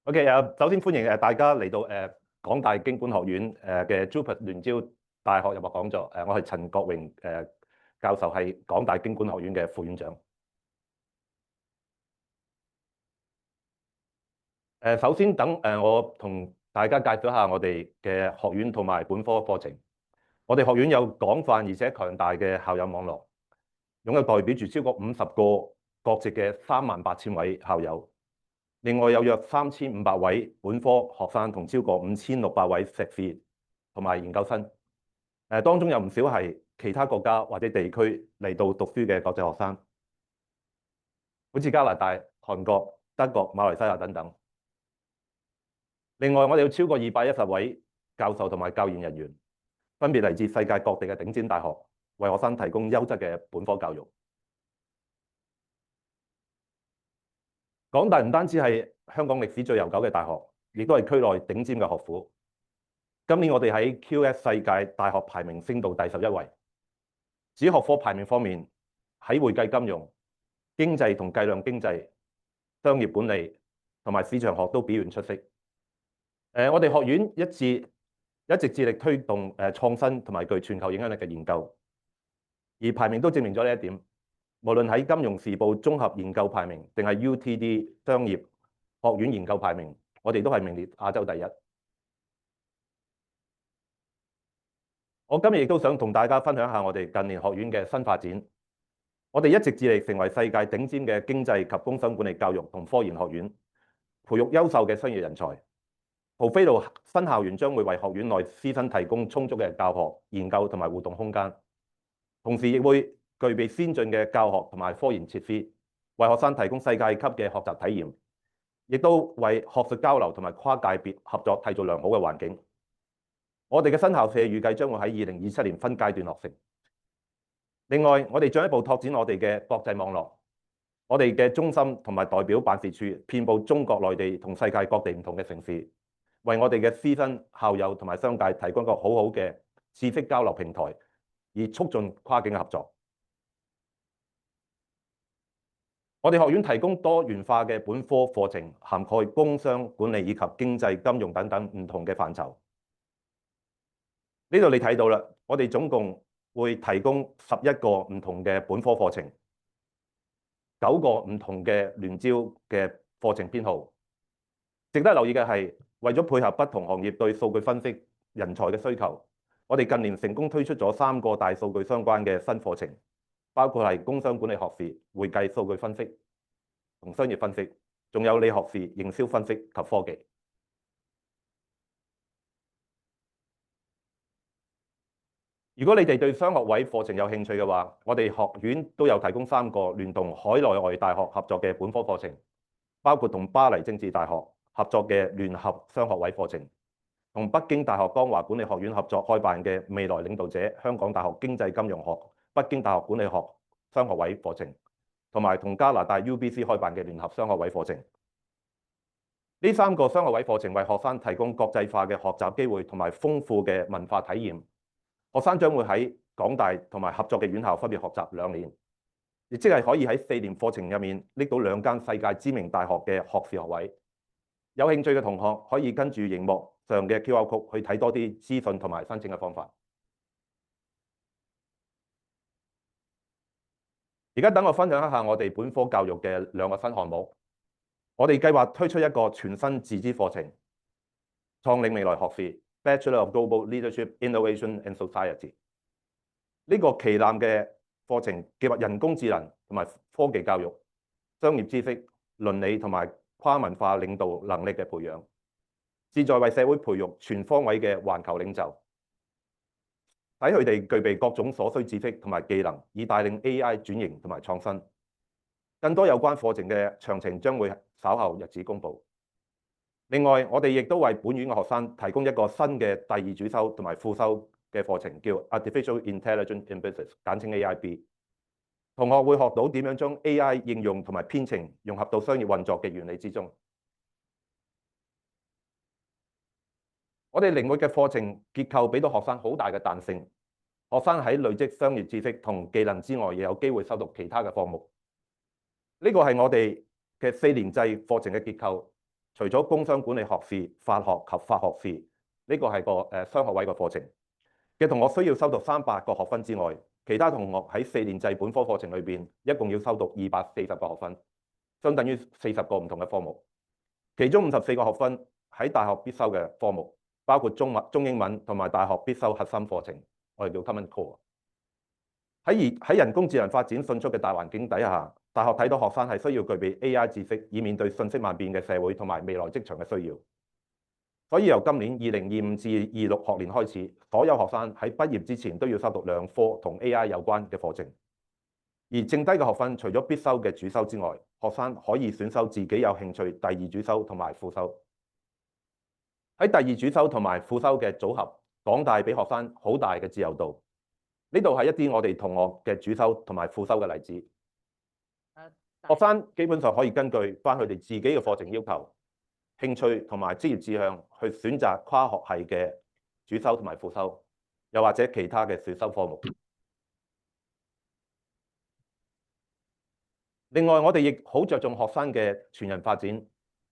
OK 首先歡迎大家嚟到港大經管學院嘅 JUPAS 聯招大學入學講座。我係陳國榮教授，係港大經管學院嘅副院長。首先等我同大家介紹一下我哋嘅學院同埋本科課程。我哋學院有廣泛而且強大嘅校友網絡，擁有代表住超過50個國籍嘅38,000位校友。另外有約3500位本科學生同超過5600位碩士同埋研究生。當中有唔少係其他國家或者地區嚟到讀書嘅國際學生，好似加拿大、韓國、德國、馬來西亞等等。另外，我哋有超過210位教授同埋教研人員，分別嚟自世界各地嘅頂尖大學，為學生提供優質嘅本科教育。港大唔單止係香港歷史最悠久嘅大學，亦都係區內頂尖嘅學府。今年我哋喺 QS 世界大學排名升到第11位。至於學科排名方面，喺會計金融、經濟同計量經濟、商業管理同埋市場學都表現出色。我哋學院一直致力推動創新同埋具全球影響力嘅研究，而排名都證明咗呢一點。無論喺金融時報綜合研究排名，定係 UTD 商業學院研究排名，我哋都係名列亞洲第一。我今日亦都想同大家分享下我哋近年學院嘅新發展。我哋一直致力成為世界頂尖嘅經濟及工商管理教育同科研學院，培育優秀嘅商業人才。蒲飛路新校園將會為學院內師生提供充足嘅教學、研究同埋互動空間，同時亦會具備先進嘅教學同埋科研設施，為學生提供世界級嘅學習體驗，亦都為學術交流同埋跨界別合作締造良好嘅環境。我哋嘅新校舍預計將會喺2027年分階段落成。另外，我哋進一步拓展我哋嘅國際網絡，我哋嘅中心同埋代表辦事處遍佈中國內地同世界各地唔同嘅城市，為我哋嘅師生、校友同埋商界提供一個好好嘅知識交流平台，以促進跨境嘅合作。我哋學院提供多元化嘅本科課程，涵蓋工商管理以及經濟金融等等唔同嘅範疇。呢度你睇到啦，我哋總共會提供11個唔同嘅本科課程，9個唔同嘅聯招嘅課程編號。值得留意嘅係，為咗配合不同行業對數據分析人才嘅需求，我哋近年成功推出咗3個大數據相關嘅新課程，包括係工商管理學士、會計數據分析同商業分析，仲有理學士、營銷分析及科技。如果你哋對雙學位課程有興趣嘅話，我哋學院都有提供3個聯同海內外大學合作嘅本科課程，包括同巴黎政治大學合作嘅聯合雙學位課程，同北京大學光華管理學院合作開辦嘅未來領導者香港大學經濟金融學、北京大學管理學雙學位課程，同埋同加拿大 UBC 開辦嘅聯合雙學位課程。呢3個雙學位課程為學生提供國際化嘅學習機會同埋豐富嘅文化體驗。學生將會喺港大同埋合作嘅院校分別學習2年，亦即係可以喺4年課程入面拎到2間世界知名大學嘅學士學位。有興趣嘅同學可以跟住熒幕上嘅 QR code 去睇多啲資訊同埋申請嘅方法。而家等我分享一下我哋本科教育嘅2個新項目。我哋計劃推出一個全新自資課程，創領未來學士 Bachelor of Global Leadership, Innovation and Society。呢個旗艦嘅課程結合人工智能同埋科技教育、商業知識、倫理同埋跨文化領導能力嘅培養，旨在為社會培育全方位嘅環球領袖，使佢哋具備各種所需知識同埋技能，以帶領 AI 轉型同埋創新。更多有關課程嘅詳情將會稍後日子公佈。另外，我哋亦都為本院嘅學生提供一個新嘅第2主修同埋副修嘅課程，叫 Artificial Intelligence in Business， 簡稱 AIB。同學會學到點樣將 AI 應用同埋編程融合到商業運作嘅原理之中。我哋靈活嘅課程結構俾到學生好大嘅彈性，學生喺累積商業知識同技能之外，亦有機會修讀其他嘅科目。呢個係我哋嘅4年制課程嘅結構。除咗工商管理學士、法學及法學士呢個係個雙學位嘅課程嘅同學需要修讀300個學分之外，其他同學喺4年制本科課程裏邊一共要修讀240個學分，相等於40個唔同嘅科目。其中54個學分喺大學必修嘅科目，包括中英文同埋大學必修核心課程，我哋叫 Common Core。喺人工智能發展迅速嘅大環境底下，大學睇到學生係需要具備 AI 知識，以面對瞬息萬變嘅社會同埋未來職場嘅需要。所以由今年2025至26學年開始，所有學生喺畢業之前都要修讀2科同 AI 有關嘅課程。而剩低嘅學分，除咗必修嘅主修之外，學生可以選修自己有興趣第2主修同埋副修。喺第2主修同埋副修嘅組合，港大俾學生好大嘅自由度。呢度係一啲我哋同學嘅主修同埋副修嘅例子。學生基本上可以根據翻佢哋自己嘅課程要求、興趣同埋職業志向去選擇跨學系嘅主修同埋副修，又或者其他嘅選修科目。另外，我哋亦好着重學生嘅全人發展，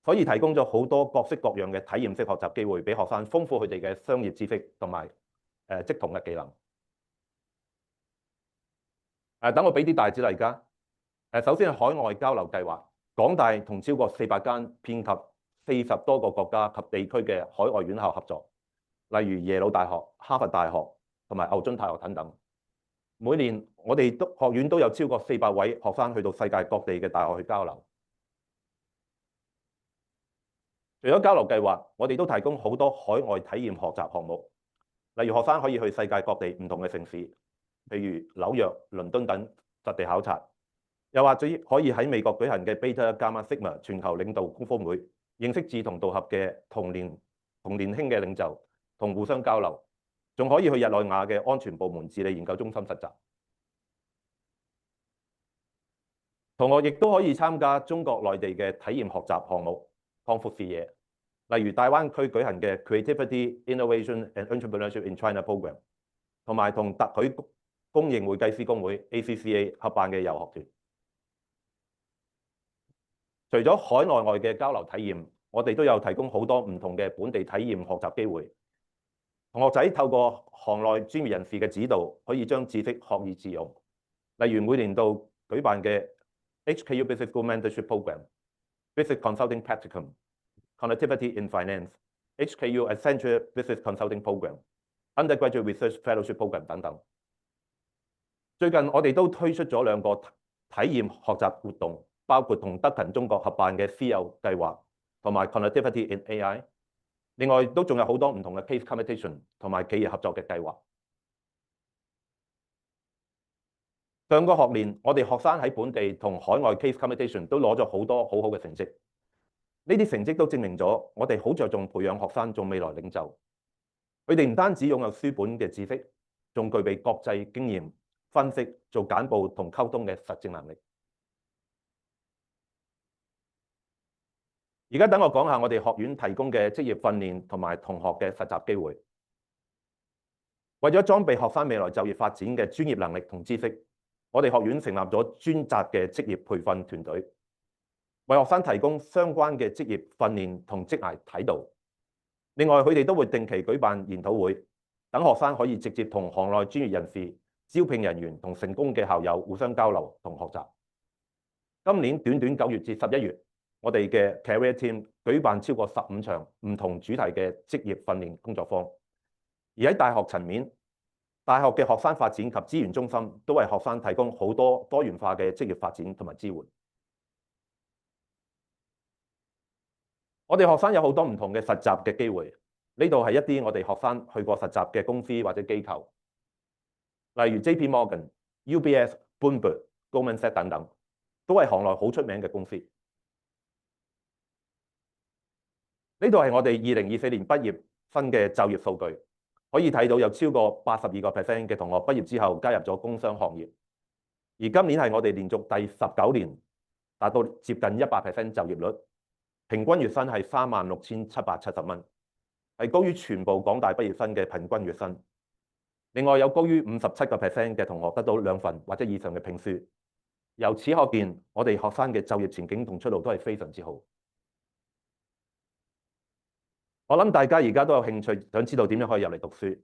所以提供咗好多各式各樣嘅體驗式學習機會，俾學生豐富佢哋嘅商業知識同埋職同嘅技能。等我俾啲大致例家。首先係海外交流計劃，港大同超過400間遍及40多個國家及地區嘅海外院校合作，例如耶魯大學、哈佛大學同埋牛津大學等等。每年我哋學院都有超過400位學生去到世界各地嘅大學去交流。除咗交流計劃，我哋都提供好多海外體驗學習項目，例如學生可以去世界各地唔同嘅城市，譬如紐約、倫敦等實地考察，又或者可以喺美國舉行嘅 Beta Gamma Sigma 全球領導高峰會，認識志同道合嘅同年輕嘅領袖，同互相交流，仲可以去日內瓦嘅安全部門治理研究中心實習。同學亦都可以參加中國內地嘅體驗學習項目，擴闊視野，例如大灣區舉行嘅 Creativity, Innovation and Entrepreneurship in China Program， 同埋同特許公認會計師公會 ACCA 合辦嘅遊學團。除咗海內外嘅交流體驗，我哋都有提供好多唔同嘅本地體驗學習機會。同學仔透過行內專業人士嘅指導，可以將知識學以致用。例如每年度舉辦嘅 HKU Business School Mentorship Program、Business Consulting Practicum、Connectivity in Finance、HKU Accenture Business Consulting Program、Undergraduate Research Fellowship Program 等等。最近我哋都推出咗2個體驗學習活動，包括同德勤中國合辦嘅師友計劃同埋 Connectivity in AI。另外都仲有好多唔同嘅 case competition 同埋企業合作嘅計劃。上個學年，我哋學生喺本地同海外 case competition 都攞咗好多好好嘅成績。呢啲成績都證明咗我哋好着重培養學生做未來領袖。佢哋唔單止擁有書本嘅知識，仲具備國際經驗、分析、做簡報同溝通嘅實證能力。而家等我講下我哋學院提供嘅職業訓練同埋同學嘅實習機會。為咗裝備學生未來就業發展嘅專業能力同知識，我哋學院成立咗專責嘅職業培訓團隊，為學生提供相關嘅職業訓練同職涯體導。另外，佢哋都會定期舉辦研討會，等學生可以直接同行內專業人士、招聘人員同成功嘅校友互相交流同學習。今年短短9月至11月，我哋嘅 Career Team 舉辦超過15場唔同主題嘅職業訓練工作坊，而喺大學層面，大學嘅學生發展及資源中心都為學生提供好多多元化嘅職業發展同埋支援。我哋學生有好多唔同嘅實習嘅機會，呢度係一啲我哋學生去過實習嘅公司或者機構，例如 JP Morgan、UBS、Bloomberg、Goldman Sachs 等等，都係行內好出名嘅公司。呢度係我哋2024年畢業生嘅就業數據，可以睇到有超過82% 嘅同學畢業之後加入咗工商行業，而今年係我哋連續第19年達到接近100% 就業率，平均月薪係36,770蚊，係高於全部港大畢業生嘅平均月薪。另外有高於57% 嘅同學得到2份或者以上嘅聘書，由此可見，我哋學生嘅就業前景同出路都係非常之好。我諗大家而家都有興趣，想知道點樣可以入嚟讀書。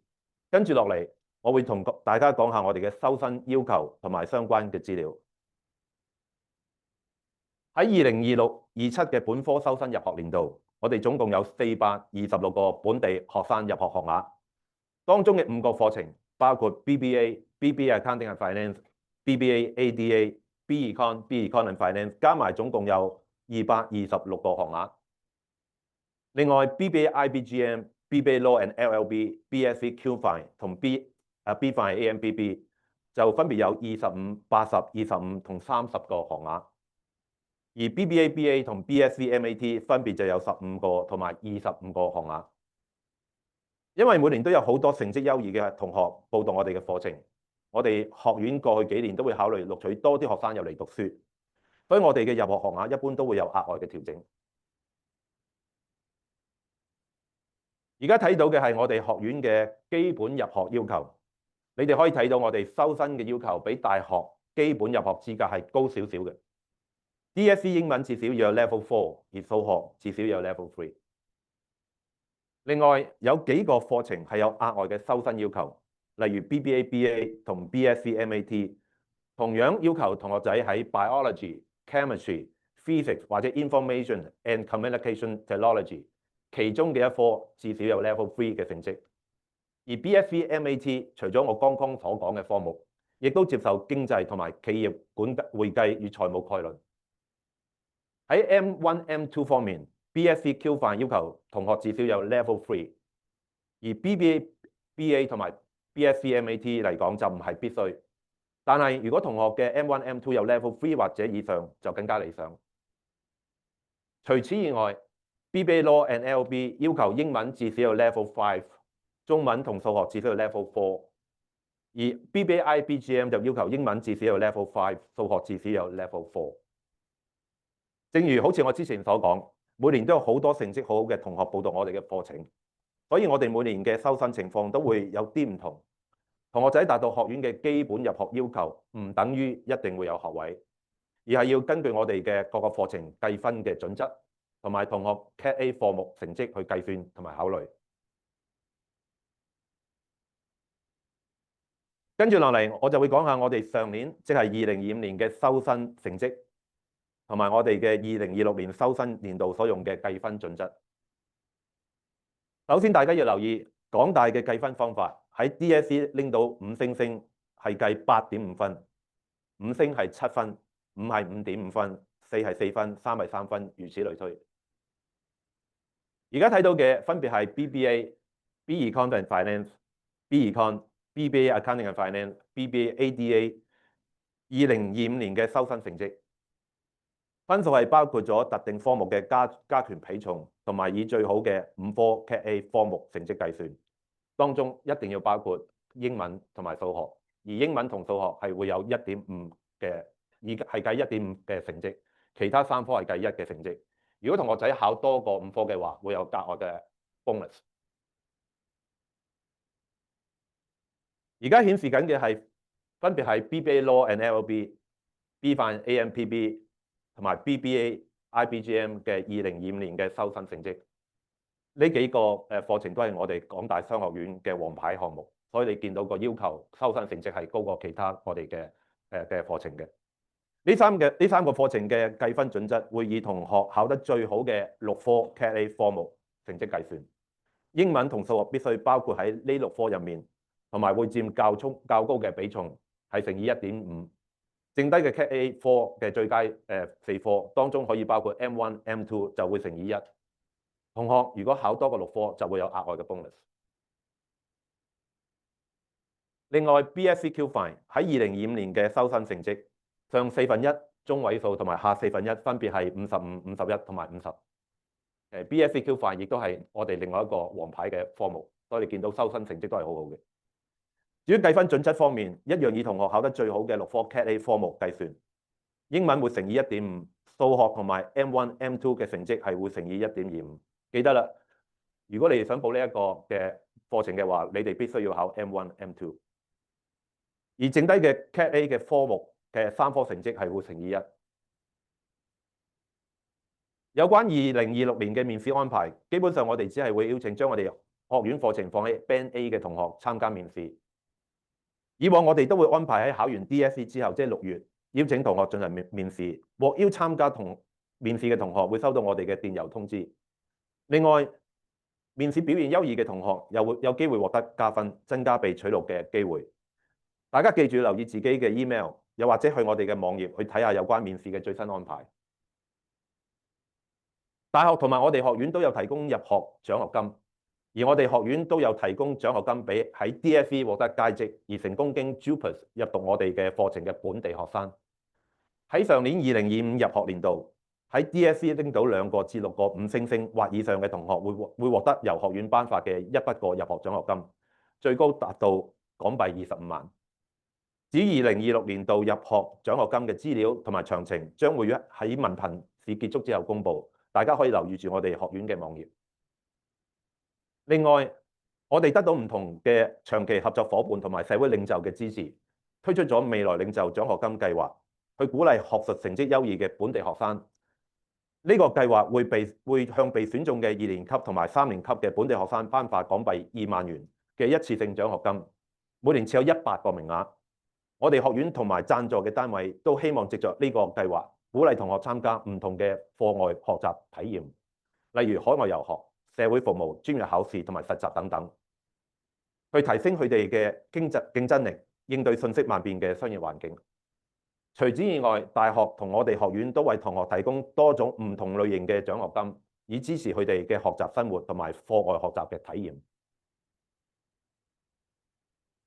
跟住落嚟，我會同大家講下我哋嘅收生要求同埋相關嘅資料。喺2026-27嘅本科收生入學年度，我哋總共有426個本地學生入學學額，當中嘅5個課程包括 BBA、BBA Accounting and Finance、BBA ADA、B-Econ、B-Econ and Finance， 加埋總共有226個學額。另外 BBA IBGM、BBA Law and LLB、BSc QFine 同 B-Fine AMBB 就分別有25、80、25同30個學額，而 BBA BA 同 BSc MAT 分別就有15個同埋25個學額。因為每年都有好多成績優異嘅同學報讀我哋嘅課程，我哋學院過去幾年都會考慮錄取多啲學生入嚟讀書，所以我哋嘅入學學額一般都會有額外嘅調整。而家睇到嘅係我哋學院嘅基本入學要求，你哋可以睇到我哋收生嘅要求比大學基本入學資格係高少少嘅。DSE 英文至少要有 Level 4，而數學至少要有 Level 3。另外有幾個課程係有額外嘅收生要求，例如 BBA BA 同 BSc MAT， 同樣要求同學仔喺 Biology、Chemistry、Physics 或者 Information and Communication Technology 其中嘅一科至少有 Level 3嘅成績。而 BSc MAT 除咗我剛剛所講嘅科目，亦都接受經濟同埋企業管會計與財務概論。喺 M1、M2 方面 ，BSc QFine 要求同學至少有 Level 3，而 BBA、BA 同埋 BSc MAT 嚟講就唔係必須。但係如果同學嘅 M1、M2 有 Level 3或者以上，就更加理想。除此以外 ，BBA Law and LLB 要求英文至少有 Level 5，中文同數學至少有 Level 4，而 BBA IBGM 就要求英文至少有 Level 5，數學至少有 Level 4。正如好似我之前所講，每年都有好多成績好好嘅同學報讀我哋嘅課程，所以我哋每年嘅收生情況都會有啲唔同。同學仔達到學院嘅基本入學要求，唔等於一定會有學位，而係要根據我哋嘅各個課程計分嘅準則，同埋同學 Cat A 科目成績去計算同埋考慮。跟住落嚟，我就會講下我哋上年，即係2025年嘅收生成績，同埋我哋嘅2026年收生年度所用嘅計分準則。首先，大家要留意港大嘅計分方法，喺 DSE 拎到5星星係計8.5分，5星係7分，5係5.5分，4係4分，3係3分，如此類推。而家睇到嘅分別係 BBA、B-Econ and Finance、B-Econ、BBA Accounting and Finance、BBA ADA 2025年嘅收生成績。分數係包括咗特定科目嘅加權比重，同埋以最好嘅5科 Cat A 科目成績計算。當中一定要包括英文同埋數學，而英文同數學係會有1.5嘅，係計1.5嘅成績，其他3科係計1嘅成績。如果同學仔考多過5科嘅話，會有額外嘅 bonus。而家顯示緊嘅係分別係 BBA Law and LLB、B-Fine AMPB 同埋 BBA IBGM 嘅2025年嘅收生成績。呢幾個課程都係我哋港大商學院嘅王牌項目，所以你見到個要求收生成績係高過其他我哋嘅課程嘅。呢三個課程嘅計分準則會以同學考得最好嘅6科 Cat A 科目成績計算。英文同數學必須包括喺呢6科入面，同埋會佔較高嘅比重，係乘以1.5。剩低嘅 Cat A 科嘅最佳4科當中可以包括 M1、M2 就會乘以1。同學如果考多過6科就會有額外嘅 bonus。另外 BSc QFine 喺2025年嘅收生成績，上1/4中位數同埋下1/4分別係55、51同埋50。BSc QFine 亦都係我哋另外一個王牌嘅科目，所以你見到收生成績都係好好嘅。至於計分準則方面，一樣以同學考得最好嘅6科 Cat A 科目計算。英文會乘以1.5，數學同埋 M1、M2 嘅成績係會乘以1.25。記得啦，如果你哋想報呢一個嘅課程嘅話，你哋必須要考 M1、M2。而剩低嘅 Cat A 嘅科目嘅3科成績係會乘以1。有關2026年嘅面試安排，基本上我哋只係會邀請將我哋學院課程放喺 Band A 嘅同學參加面試。以往我哋都會安排喺考完 DSE 之後，即係6月，邀請同學進行面試。獲邀參加面試嘅同學會收到我哋嘅電郵通知。另外，面試表現優異嘅同學又會有機會獲得加分，增加被取錄嘅機會。大家記住留意自己嘅 email， 又或者去我哋嘅網頁去睇下有關面試嘅最新安排。大學同埋我哋學院都有提供入學獎學金，而我哋學院都有提供獎學金俾喺 DSE 獲得佳績而成功經 JUPAS 入讀我哋嘅課程嘅本地學生。喺上年2025入學年度，喺 DSE 拎到2個至6個5星星或以上嘅同學會獲得由學院頒發嘅一筆過入學獎學金，最高達到港幣25萬。至於2026年度入學獎學金嘅資料同埋詳情，將會喺文憑試結束之後公佈。大家可以留意住我哋學院嘅網頁。另外，我哋得到唔同嘅長期合作伙伴同埋社會領袖嘅支持，推出咗未來領袖獎學金計劃，去鼓勵學術成績優異嘅本地學生。呢個計劃會向被選中嘅2年級同埋3年級嘅本地學生頒發港幣2萬元嘅一次性獎學金，每年設有100個名額。我哋學院同埋贊助嘅單位都希望藉着呢個計劃，鼓勵同學參加唔同嘅課外學習體驗，例如海外遊學、社會服務、專業考試同埋實習等等，去提升佢哋嘅競爭力，應對瞬息萬變嘅商業環境。除此以外，大學同我哋學院都為同學提供多種唔同類型嘅獎學金，以支持佢哋嘅學習生活同埋課外學習嘅體驗。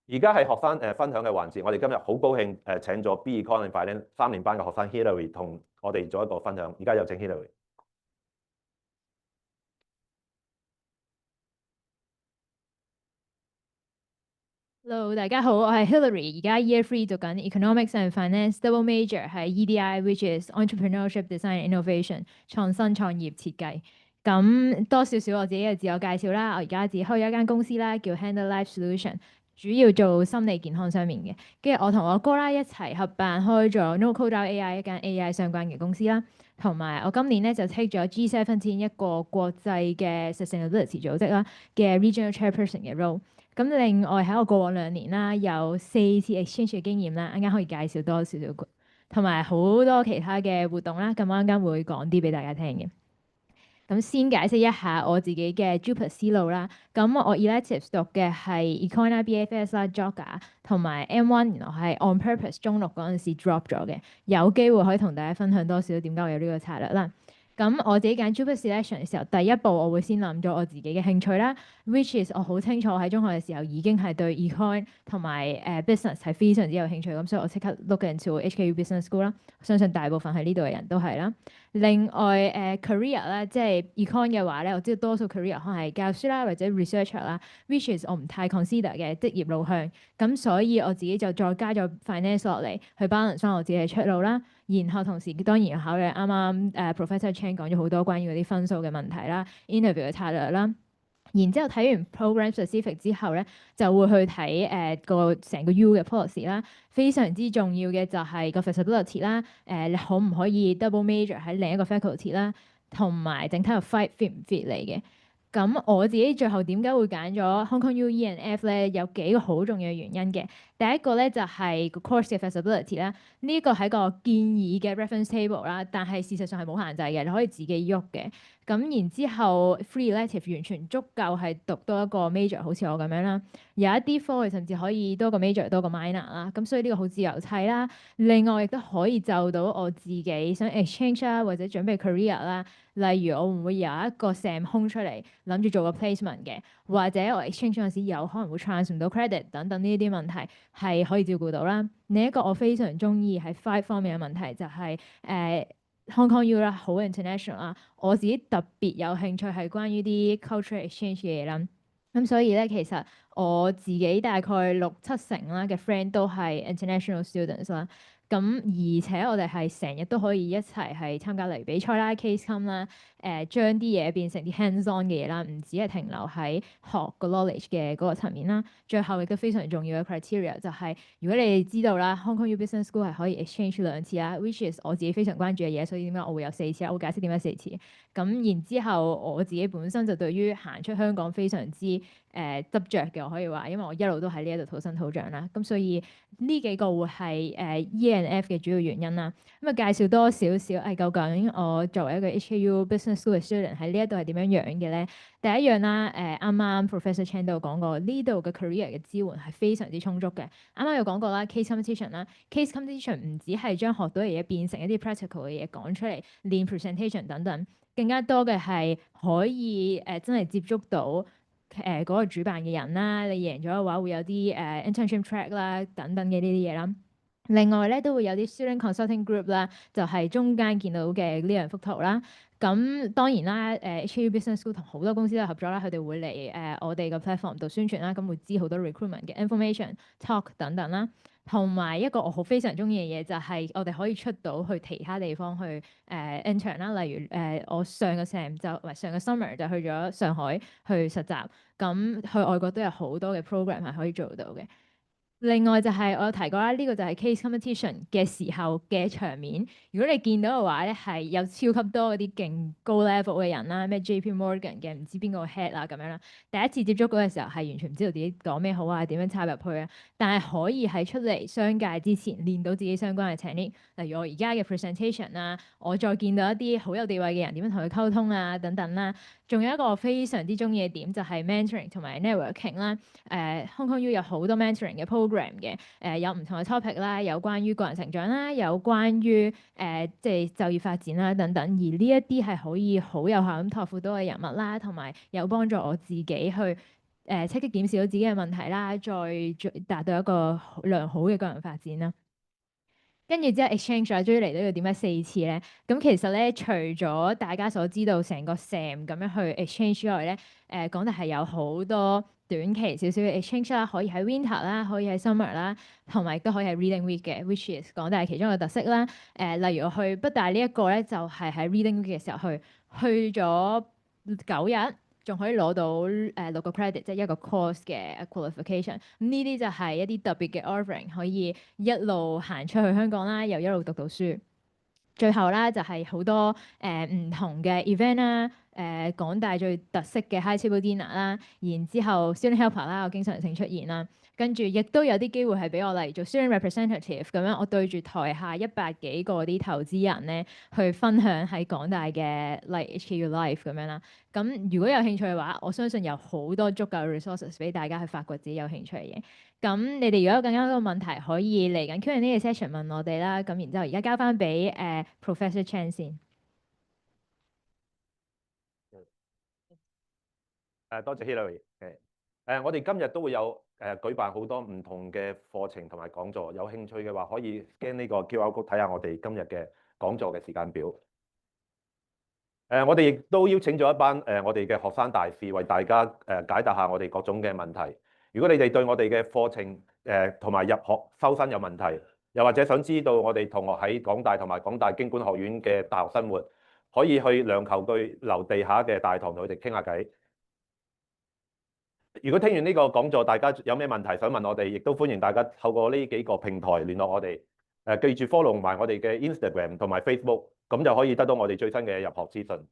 而家係學生分享嘅環節，我哋今日好高興請咗 B-Econ and Finance 3年班嘅學生 Hilary 同我哋做一個分享。而家有請 Hilary。Hello， 大家好，我係 Hilary，而家 Year 3讀緊 Economics and Finance Double Major 係 EDI，which is Entrepreneurship Design and Innovation 創新創業設計。咁多少少我自己嘅自我介紹啦，我而家自己開咗一間公司啦，叫 Handle Life Solution，主要做心理健康上面嘅。跟住我同我哥啦一齊合辦開咗 No Code Out AI 一間 AI 相關嘅公司啦，同埋我今年咧就 take 咗 G17 一個國際嘅 sustainability 組織啦嘅 Regional Chairperson 嘅 role。咁另外喺我過往2年啦，有4次 exchange 嘅經驗啦，啱啱可以介紹多少少，同埋好多其他嘅活動啦，咁啱啱會講啲俾大家聽嘅。咁先解釋一下我自己嘅 JUPAS 思路啦。咁我 electives 讀嘅係 Econ 啦、BFS 啦、Geog 同埋 M1，原來係 on purpose 中六嗰陣時 drop 咗嘅，有機會可以同大家分享多少點解我有呢個策略啦。咁我自己揀 JUPAS selection 嘅時候，第一步我會先諗咗我自己嘅興趣啦 ，which is 我好清楚喺中學嘅時候已經係對 econ 同埋business 係非常之有興趣，咁所以我即刻 look into HKU Business School 啦。相信大部分喺呢度嘅人都係啦。另外career 咧，即係 econ 嘅話咧，我知道多數 career 可能係教書啦或者 researcher 啦，which is 我唔太 consider 嘅職業路向，咁所以我自己就再加咗 finance 落嚟去 balance 翻我自己嘅出路啦。然後同時當然要考慮啱啱Professor Chan 講咗好多關於嗰啲分數嘅問題啦 ，interview 嘅策略啦。然之後睇完 program specific 之後咧，就會去睇個成個 U 嘅 policy 啦。非常之重要嘅就係個 feasibility 啦，你可唔可以 double major 喺另一個 faculty 啦，同埋整體個 fit 唔 fit 嚟嘅。咁我自己最後點解會揀咗 Hong Kong U E&F 咧？有幾個好重要嘅原因嘅。第一個咧就係個 course 嘅 feasibility 啦，呢個係個建議嘅 reference table 啦，但係事實上係冇限制嘅，你可以自己喐嘅。咁然之後 free elective 完全足夠係讀多一個 major，好似我咁樣啦。有一啲科佢甚至可以多個 major 多個 minor 啦。咁所以呢個好自由砌啦。另外亦都可以就到我自己想 exchange 啦，或者準備 career 啦。例如我會唔會有一個 sem 空出嚟，諗住做個 placement 嘅，或者我 exchange 嗰陣時有可能會 transfer 唔到 credit 等等呢啲問題係可以照顧到啦。另一個我非常中意喺 five 方面嘅問題就係Hong Kong U 啦，好 international 啦。我自己特別有興趣係關於啲 cultural exchange 嘅嘢啦。咁所以咧，其實我自己大概6-7成啦嘅 friend 都係 international students 啦。咁而且我哋係成日都可以一齊係參加例如比賽啦、case come 啦、將啲嘢變成啲 hands-on 嘅嘢啦，唔只係停留喺學個 knowledge 嘅嗰個層面啦。最後亦都非常重要嘅 criteria 就係、如果你哋知道啦，Hong Kong U Business School 係可以 exchange 2次啦，which is 我自己非常關注嘅嘢，所以點解我會有4次啦？我會解釋點解4次。咁然之後我自己本身就對於行出香港非常之執着嘅，我可以話，因為我一路都喺呢一度土生土長啦。咁所以呢幾個會係E&F 嘅主要原因啦。咁啊介紹多少少究竟我作為一個 HKU Business School 嘅 student 喺呢一度係點樣樣嘅咧？第一樣啦，啱啱 Professor Chan 都有講過，呢度嘅 career 嘅支援係非常之充足嘅。啱啱有講過啦，case competition 啦，case competition 唔止係將學到嘅嘢變成一啲 practical 嘅嘢講出嚟，練 presentation 等等，更加多嘅係可以真係接觸到嗰個主辦嘅人啦。你贏咗嘅話，會有啲internship track 啦等等嘅呢啲嘢啦。另外咧都會有啲 student consulting group 啦，就係中間見到嘅呢兩幅圖啦。咁當然啦，HKU Business School 同好多公司都合作啦，佢哋會嚟我哋個 platform 度宣傳啦，咁會知好多 recruitment 嘅 information、talk 等等啦。同埋一個我非常中意嘅嘢就係我哋可以出到去其他地方去intern 啦，例如我上個 sem 就唔係上個 summer 就去咗上海去實習，咁去外國都有好多嘅 program 係可以做到嘅。另外就係我有提過啦，呢個就係 case competition 嘅時候嘅場面。如果你見到嘅話咧，係有超級多嗰啲勁高 level 嘅人啦，咩 JP Morgan 嘅唔知邊個 head 啊咁樣啦。第一次接觸嗰個時候係完全唔知道自己講咩好啊，點樣插入去啊。但係可以喺出嚟商界之前練到自己相關嘅 technique，例如我而家嘅 presentation 啊，我再見到一啲好有地位嘅人點樣同佢溝通啊等等啦。仲有一個我非常之中意嘅點就係 mentoring 同埋 networking 啦。Hong Kong U 有好多 mentoring 嘅 program 嘅，有唔同嘅 topic 啦，有關於個人成長啦，有關於即係就業發展啦等等。而呢一啲係可以好有效咁拓闊到嘅人物啦，同埋有幫助我自己去積極檢視到自己嘅問題啦，再達到一個良好嘅個人發展啦。跟住之後 exchange 啊，終於嚟到要點解4次咧？咁其實咧，除咗大家所知道成個 Sam 咁樣去 exchange 之外咧，港大係有好多短期少少嘅 exchange 啦，可以喺 winter 啦，可以喺 summer 啦，同埋都可以係 reading week 嘅 which is 港大其中一個特色啦。例如我去北大呢一個咧，就係喺 reading week 嘅時候去咗9日。仲可以攞到6個 credit，即係一個 course 嘅 qualification。咁呢啲就係一啲特別嘅 offering，可以一路行出去香港啦，又一路讀到書。最後啦，就係好多唔同嘅 event 啦，港大最特色嘅 high table dinner 啦，然之後 student helper 啦，我經常性出現啦。跟住亦都有啲機會係俾我嚟做 student representative 咁樣，我對住台下100幾個啲投資人咧，去分享喺港大嘅 like HKU Life 咁樣啦。咁如果有興趣嘅話，我相信有好多足夠嘅 resources 俾大家去發掘自己有興趣嘅嘢。咁你哋如果有更加多問題，可以嚟緊 Q&A 嘅 session 問我哋啦。咁然之後而家交翻俾Professor Chan 先。多謝 Hillary。我哋今日都會有舉辦好多唔同嘅課程同埋講座，有興趣嘅話可以 scan 呢個 QR code 睇下我哋今日嘅講座嘅時間表。我哋亦都邀請咗一班我哋嘅學生大使為大家解答下我哋各種嘅問題。如果你哋對我哋嘅課程同埋入學收生有問題，又或者想知道我哋同學喺港大同埋港大經管學院嘅大學生活，可以去梁球具樓地下嘅大堂同佢哋傾下偈。如果聽完呢個講座，大家有咩問題想問我哋，亦都歡迎大家透過呢幾個平台聯絡我哋。記住 follow 埋我哋嘅 Instagram 同埋 Facebook，咁就可以得到我哋最新嘅入學資訊。